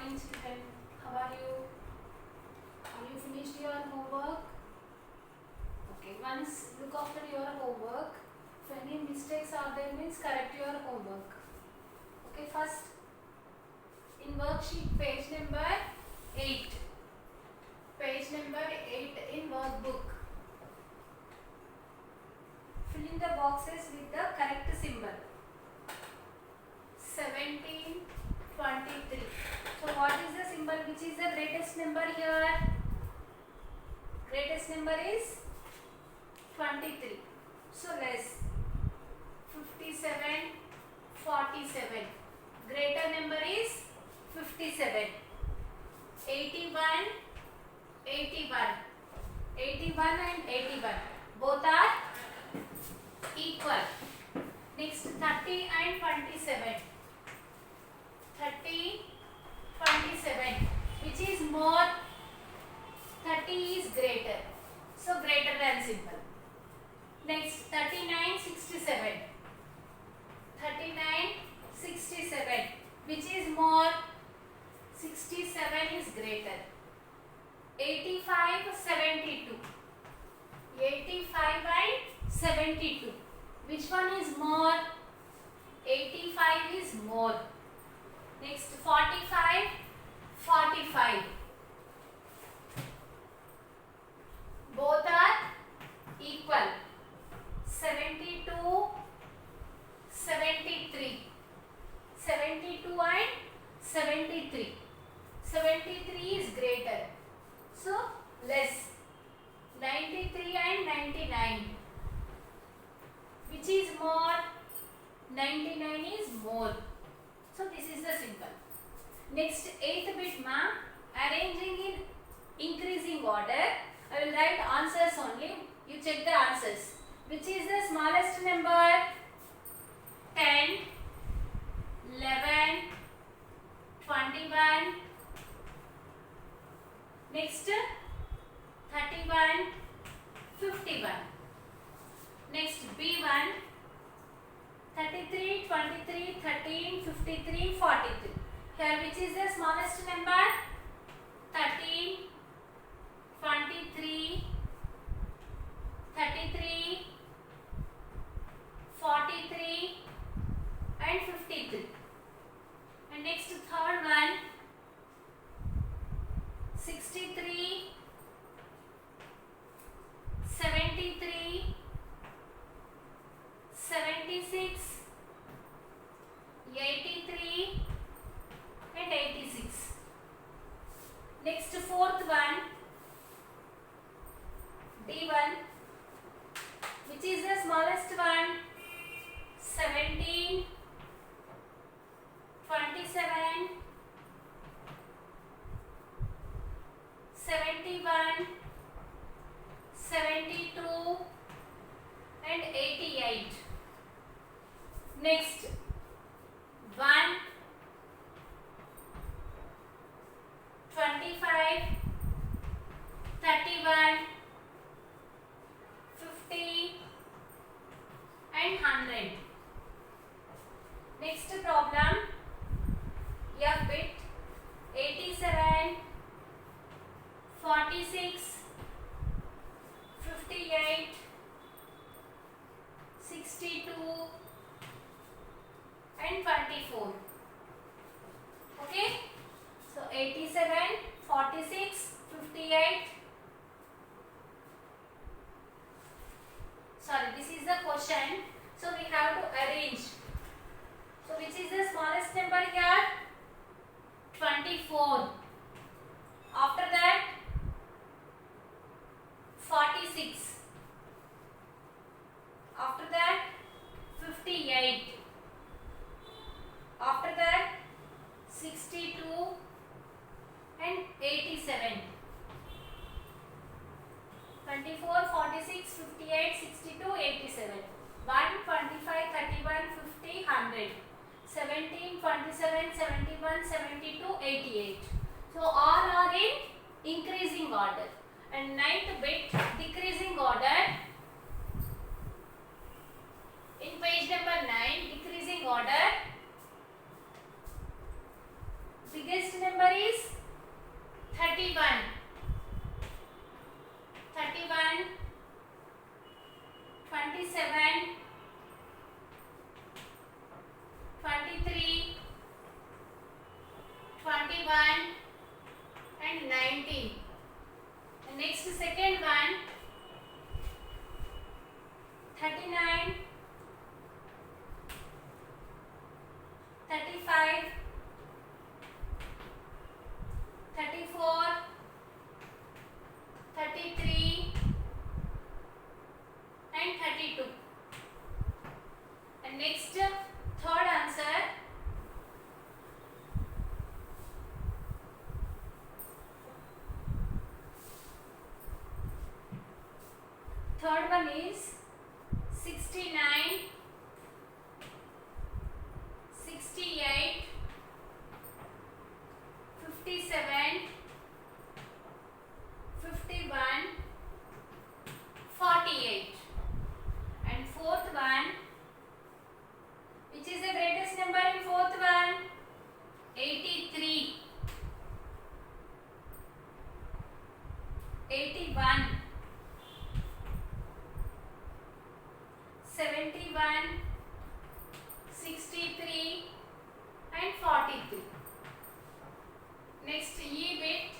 morning, children. How are you? Have you finished your homework? Okay, once look after your homework. If any mistakes are there, means correct your homework. Okay, first in worksheet page number 8. Page number 8 in workbook. Fill in the boxes with the correct symbol. 17, 23. So what is the symbol which is the greatest number here? Greatest number is 23. So less. 57, 47. Greater number is 57. 81, 81. 81 and 81. Both are equal. Next 30 and 27. 30, 27. Which is more? 30 is greater. So greater than symbol. Next 39, 67. 39, 67. Which is more? 67 is greater. 85, 72. 85 and 72. Which one is more? 85 is more. Next 45, 45. Both are equal. 72, 73. 72 and 73. 73 is greater. So less. 93 and 99. Which is more? 99 is more. So this is the symbol. Next 8th bit ma, arranging in increasing order. I will write answers only. You check the answers. Which is the smallest number? 10, 11, 21. Next 31, 51. Next B1, 33, 23, 13, 53, 43. Here which is the smallest number? 13, 23, 33, 43 and 53. And next third one, 63, 73, 76, 83 and 86. Next fourth one, D1, which is the smallest one? 17, 27, 71, 72 and 88. Next 1, 25, 31, 50 and 100. Next problem, F bit 87, 46, 58, 62 and 24. Okay, so 87, 46, 58. Sorry, this is the question. So we have to arrange. So which is the smallest number here? 24. After that 46. After that 58. After that 62 and 87. 24, 46, 58, 62, 87. 1, 25, 31, 50, 100. 17, 27, 71, 72, 88. So all are in increasing order. And 9th bit decreasing order. In page number 9, decreasing order. Biggest number is 41 and 19. The next second one, 39, 35, 34, 33 and 32. And next third answer, third one is 69, 68, 57, 51, 48. And fourth one, which is the greatest number in fourth one? 83, 81, 71, 63 and 43. Next E bit,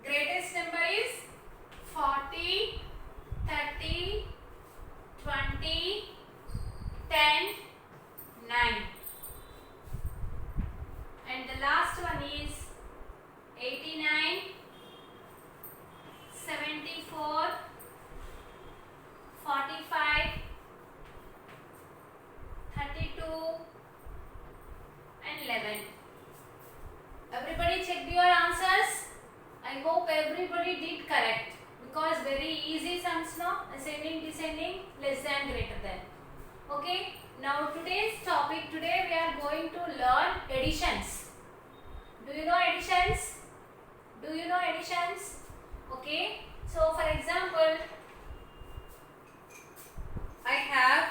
greatest number is 40, 30, 20, 10, 9. And the last one is 89, 74, 45, 32 and 11. Everybody check your answers. I hope everybody did correct, because very easy sums, no? Ascending, descending, less than, greater than. Okay. Now today's topic, today we are going to learn additions. Do you know additions? Do you know additions? Okay. So for example, I have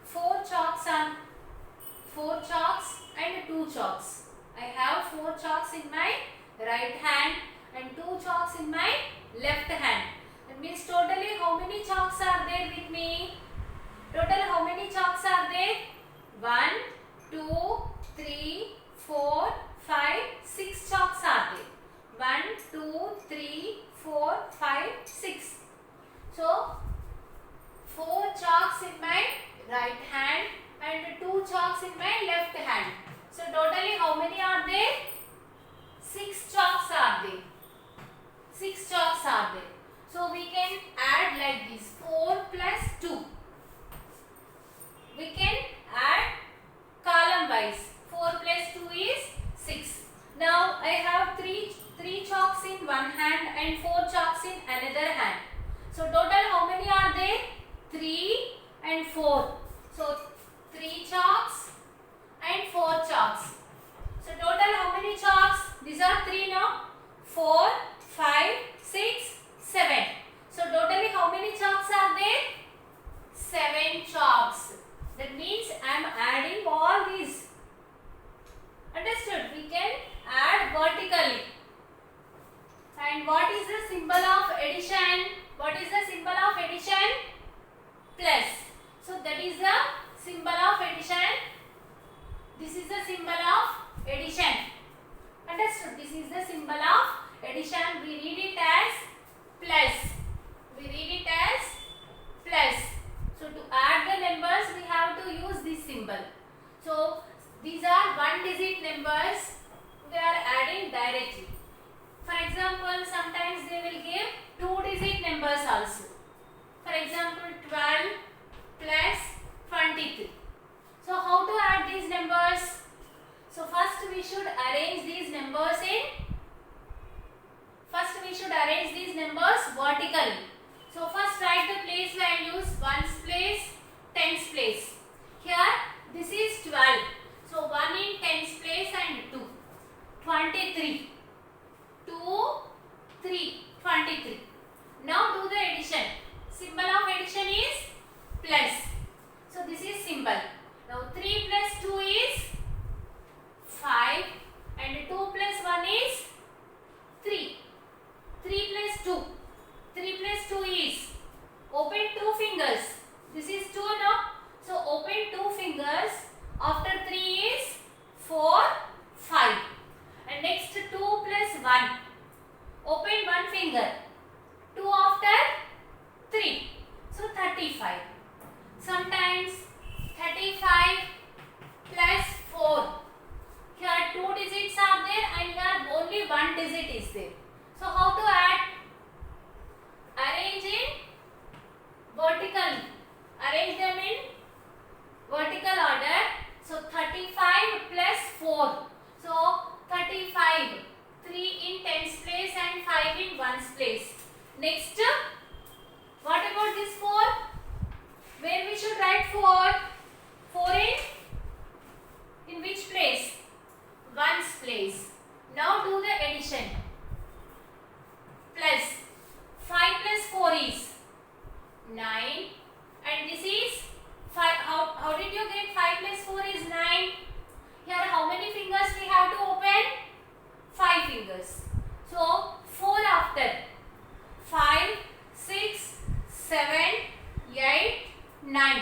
4 chalks and 2 chalks. I have 4 chalks in my right hand and 2 chalks in my left hand. That means totally how many chalks are there with me? Total how many chalks are there? 1, 2, 3, 4, 5, 6 chalks are there. 1, 2, 3, 4, 5, 6. So 4 chalks in my right hand and 2 chalks in my left hand. So totally how many are there? 6 chalks are there. 6 chalks are there. So we can add like this, 4 plus 2. We can add column wise. 4 plus 2 is 6. Now I have 3 chalks in one hand and 4 chalks in another hand. So total how many are there? 3 and 4. So 3 chalks and 4 chalks. So total how many chalks? These are 3 now. 4, 5, 6, 7. So totally how many chalks are there? 7 chalks. That means I am adding all these. Understood? We can add vertically. And what is the symbol of addition? What is the symbol of addition? Plus. So that is the symbol of addition. This is the symbol of addition. Understood? This is the symbol of addition. We read it as plus. We read it as plus. So to add the numbers, we have to use this symbol. So these are 1-digit numbers. We are adding directly. For example, sometimes they will give 2-digit numbers also. For example, 12 plus 23. So how to add these numbers? So first we should arrange these numbers vertically. So first write the place values, ones place, tens place. Here this is 12. So 1 in tens place and 2. 23. 2, 3. 23. Now do the addition. Symbol of addition is plus. So this is symbol. Now 3 plus 2 is 5 and 2 plus 1 is 3. 3 plus 2. 3 plus 2 is, open 2 fingers. This is 2 now. So open 2 fingers. After 3 plus 4. So 35. 3 in tens place and 5 in ones place. Next, what about this 4? Where we should write 4? 4 in which place? Ones place. Now do the addition. Plus 5 plus 4 is 9, and this is 5. How did you get 5 plus 4 is 9? Here how many fingers we have to open? 5 fingers. So 4 after 5, 6, 7, 8, 9.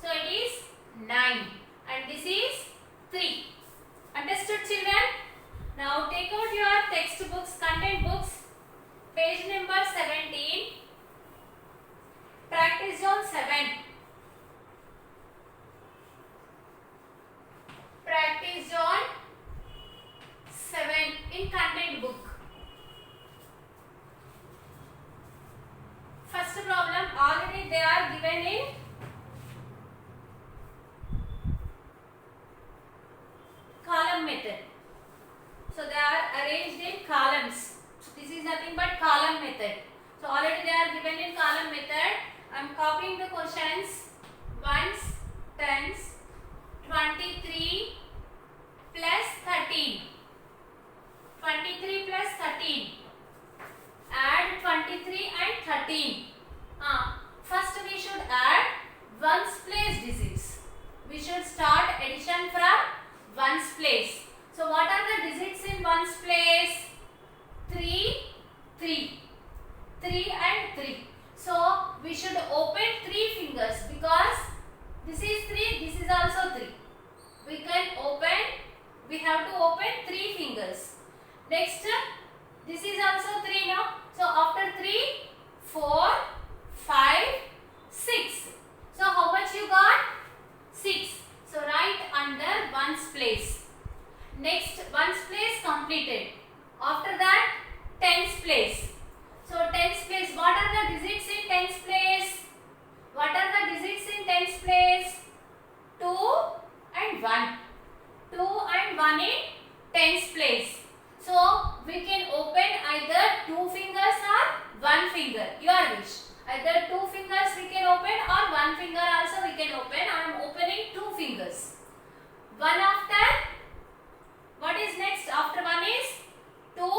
So it is 9, and this is 3. Understood, children? Now take out your textbooks, content books, page number 17, practice zone 7. Practice zone 7 in content book. First problem, already they are given in column method. So they are arranged in columns. So this is nothing but column method. So already they are given in column method. I am copying the questions. Ones, tens, 23 plus 13. 23 plus 13. Add 23 and 13. First we should add ones place digits. We should start addition from ones place. So what are the digits in ones place? 3, 3. 3 and 3. So we should open 3 fingers because this is 3, this is also 3. We can open, we have to open 3 fingers. Next, this is also 3 now. So after 3, 4, 5, 6. So how much you got? 6. So write under ones place. Next, ones place completed. After that, tens place. So tens place, what are the digits in tens place? What are the digits in tens place? 2 and 1. 2 and 1 in tens place. So we can open either 2 fingers or 1 finger. Your wish. Either 2 fingers we can open or 1 finger also we can open. I am opening 2 fingers. 1 after. What is next? After 1 is 2,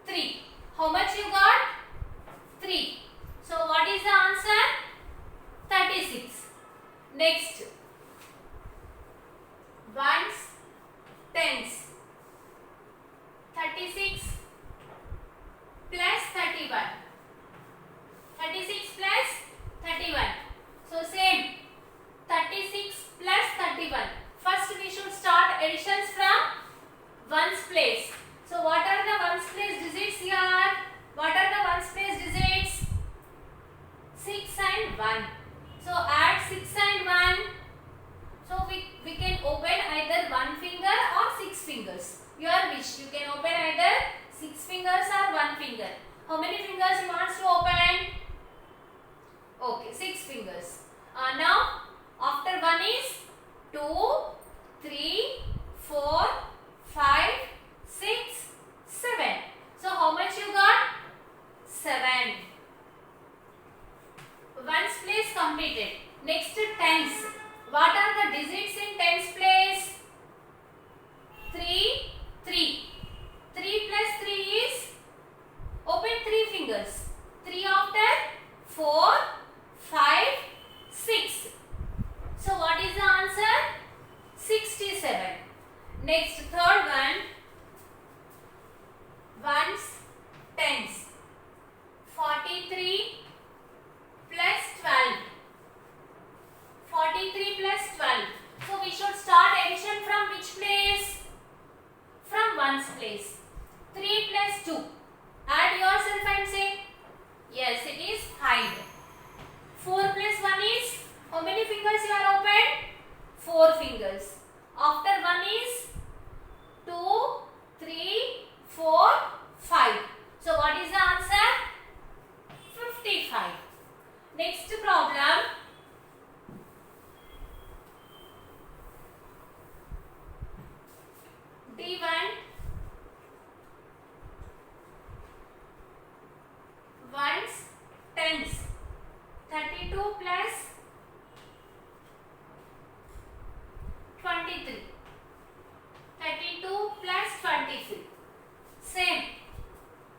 3. How much you got? 3. So what is the answer? 36. Next. Ones, tens. 36 plus 31. 36 plus 31. So same. 36 plus 31. First we should start additions from ones place. So what are the ones place digits here? What are the ones place digits? 6 and 1. So add 6 and 1. So we can open either 1 finger or 6 fingers. Your wish. You can open either 6 fingers or 1 finger. How many fingers you want to open? Okay, 6 fingers. Now after 1 is 2, 3, 4, 5, 6, 7. So how much you got? 7. Ones place completed. Next, tens. What are the digits in tens place? 3, 3. 3 plus 3 is, open 3 fingers. 3 after 4, 5, 6. So what is the answer? 67. Next, third one. Ones, tens. 43 plus 12. 43 plus 12. So we should start addition from which place? From ones place. 3 plus 2. Add yourself and say. Yes, it is 5. 4 plus 1 is, how many fingers you are open? 4 fingers. After 1 is 2, 3, 4, 5. So what is the answer? 55. Next problem. 1, 81 ones, tens. 32 plus 23. 32 plus 23. Same.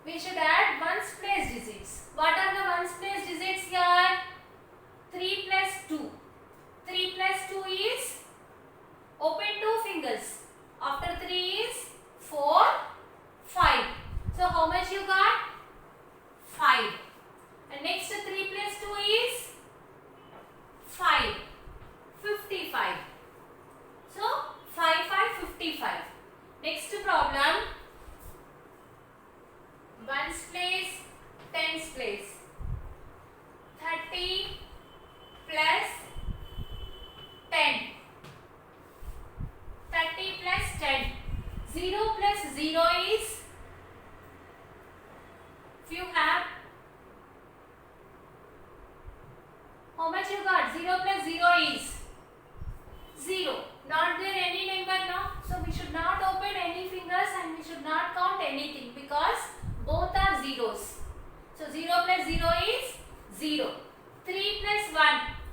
We should add ones place digits. What are the ones place digits here? 3 plus 2. 3 plus 2 is, open 2 fingers. After 3 is 4, 5. So how much you got? 5. And next 3 plus 2 is 5. 55. So 5, 5, 55. Next problem. Ones place, tens place. 30 plus 10. 30 plus 10. 0 plus 0 is, if you have, how much you got? 0 plus 0 is 0. Not there any number now. So we should not open any fingers and we should not count anything because both are zeros. So 0 plus 0 is 0. 3 plus 1.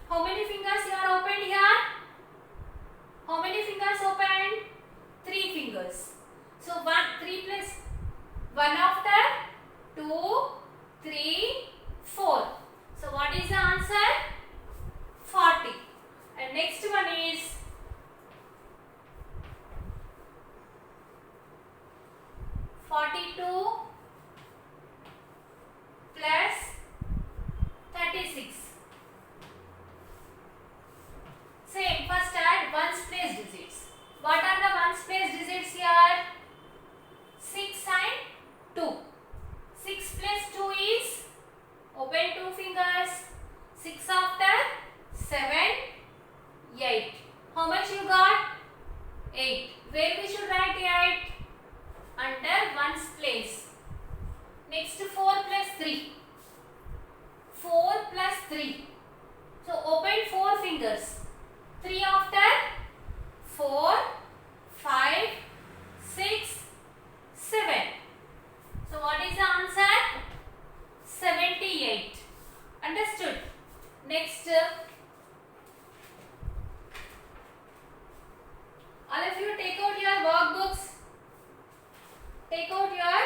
How many fingers you are opened here? How many fingers opened? 3 fingers. So 3 plus 1 after 2, 3, 4. So what is the answer? 40. And next one is 42 plus 36. Same, first add ones place digits. What are the ones place digits here? 6 and 2. 6 plus 2 is, open 2 fingers. 6 after 7, 8. How much you got? 8. Where we should write 8? Under ones place. Next 4 plus 3. 4 plus 3. So open 4 fingers. 3 after 4, 5, 6, 7. So what is the answer? 78. Understood? Next, all of you take out your workbooks. Take out your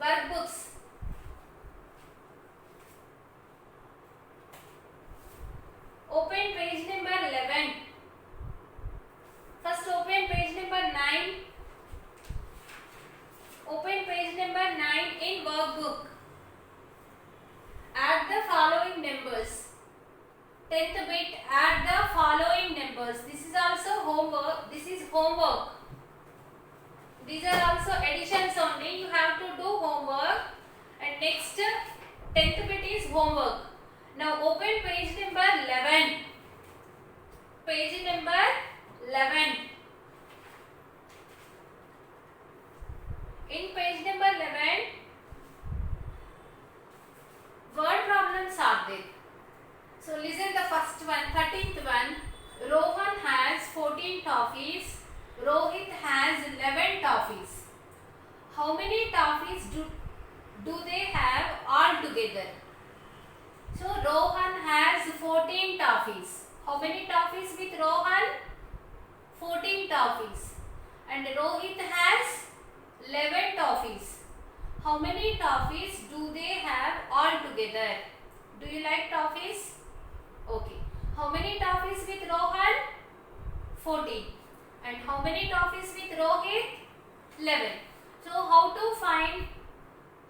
workbooks. Open page number 11. First open page number 9. Open page number 9 in workbook. Add the following numbers. 10th bit, add the following numbers. This is also homework. This is homework. These are also additions only. You have to do homework. And next 10th bit is homework. Now open page number 11. Page number 11. In page number 11, word problems are there. So listen the first one, 13th one. Rohan has 14 toffees. Rohit has 11 toffees. How many toffees do they have all together? So Rohan has 14 toffees. How many toffees with Rohan? 14 toffees. And Rohit has 11 toffees. How many toffees do they have all together? Do you like toffees? Okay. How many toffees with Rohan? 14. And how many toffees with Rohit? 11. So how to find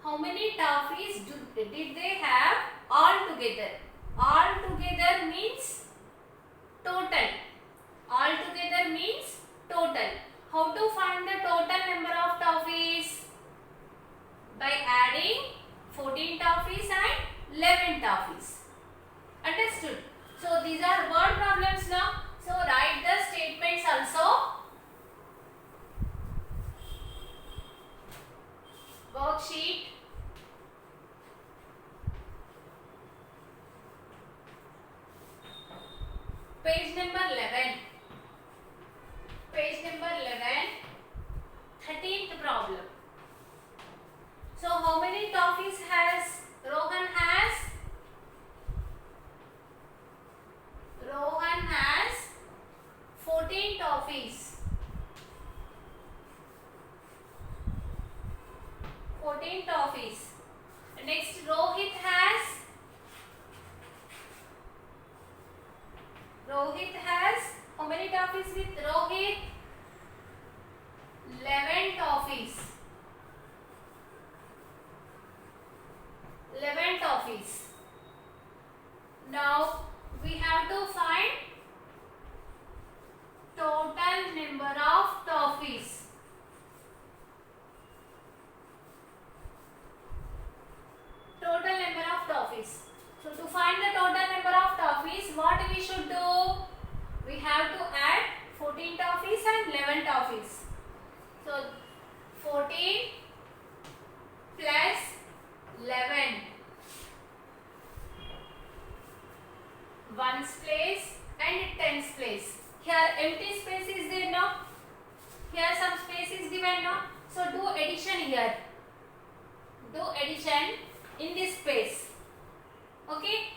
how many toffees did they have all together? All together means total. All together means total. How to find the total number of toffees? By adding 14 toffees and 11 toffees. Understood? So these are word problems now. So write the statements also. Worksheet. Page number 11. Page number 11. toffees. Next, Rohit has how many toffees with Rohit? 11 toffees. 11 toffees. Now we have to find total number of toffees. Total number of toffees. So to find the total number of toffees, what we should do? We have to add 14 toffees and 11 toffees. So 14 plus 11. Ones place and tens place. Here empty space is there now. Here some space is given now. So do addition here. Do addition in this space. Okay.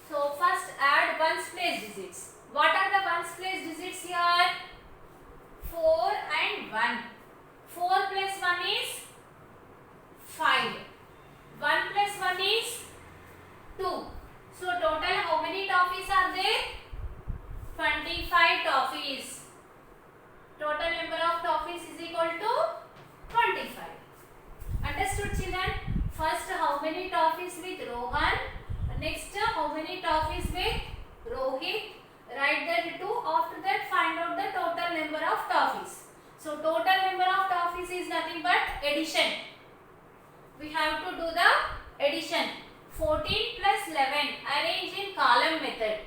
So first add ones place digits. What are the ones place digits here? 4 and 1. 4 plus 1 is 5. 1 plus 1 is 2. So total how many toffees are there? 25 toffees. Total number of toffees is equal to 25. Understood, children? First how many toffees with Rohan? Next how many toffees with Rohit? Write that 2. After that find out the total number of toffees. So total number of toffees is nothing but addition. We have to do the addition. 14 plus 11. Arrange in column method.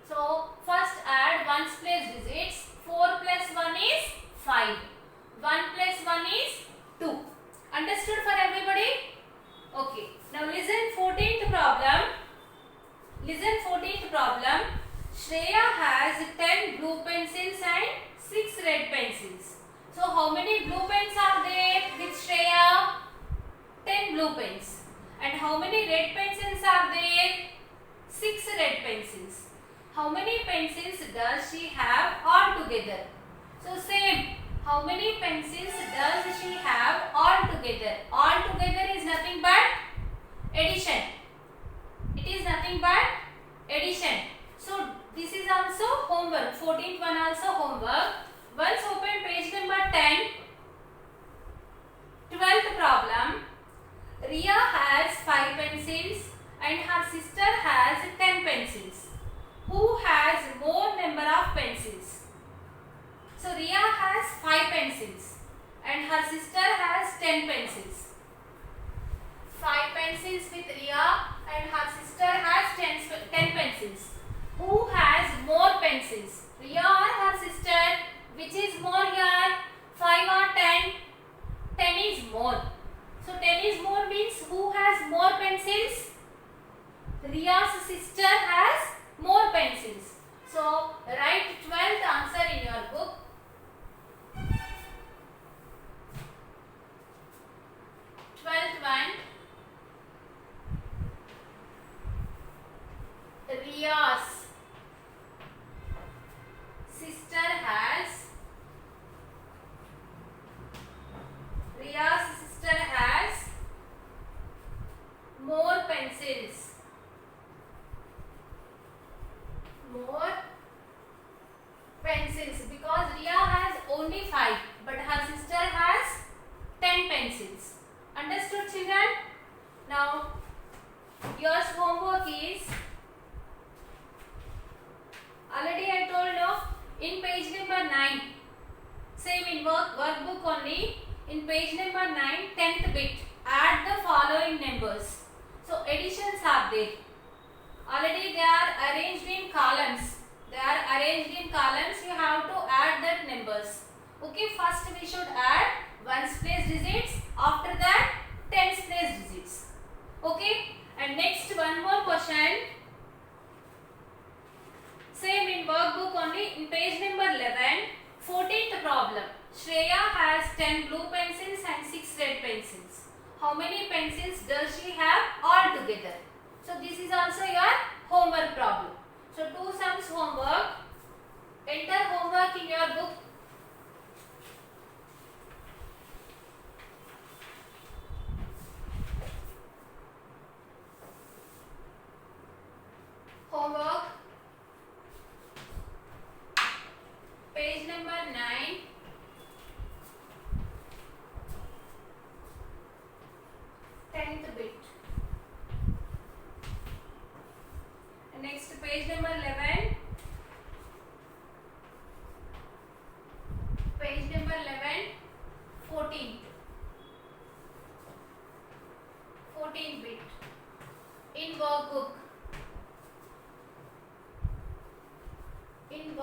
So first add ones place digits. 4 plus 1 is 5. 1 plus 1 is 2. Understood for everybody? Okay. Now listen 14th problem. Listen 14th problem. Shreya has 10 blue pencils and 6 red pencils. So how many blue pens are there with Shreya? 10 blue pens. And how many red pencils are there? 6 red pencils. How many pencils does she have altogether? So same. How many pencils does she have altogether? Altogether is nothing but addition. It is nothing but addition. So this is also homework. 14th one also homework. Once open page number 10. 12th problem. Riya has 5 pencils and her sister has 10 pencils. Who has more number of pencils? So Riya has 5 pencils and her sister has 10 pencils. 5 pencils with Riya and her sister has 10 pencils. Who has more pencils? Riya or her sister? Which is more here? 5 or 10? 10 is more. So 10 is more means who has more pencils? Riya's sister has more pencils. So write 12th answer in your book. 12th one. Riya's sister has more pencils. More pencils because Riya has only 5 but her sister has 10 pencils. Understood, children? Now your homework is already I told you in page number 9. Same in workbook only. In page number 9, 10th bit. Add the following numbers. So additions are there. Already they are arranged in columns. They are arranged in columns. You have to add that numbers. Okay, first we should add ones place digits. After that, tens place digits. Okay, and next one more question. Same in workbook only. In page number 11, 14th problem. Shreya has 10 blue pencils and 6 red pencils. How many pencils does she have altogether? So this is also your homework problem. So 2 sums homework. Enter homework in your book.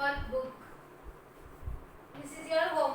workbook. This is your homework.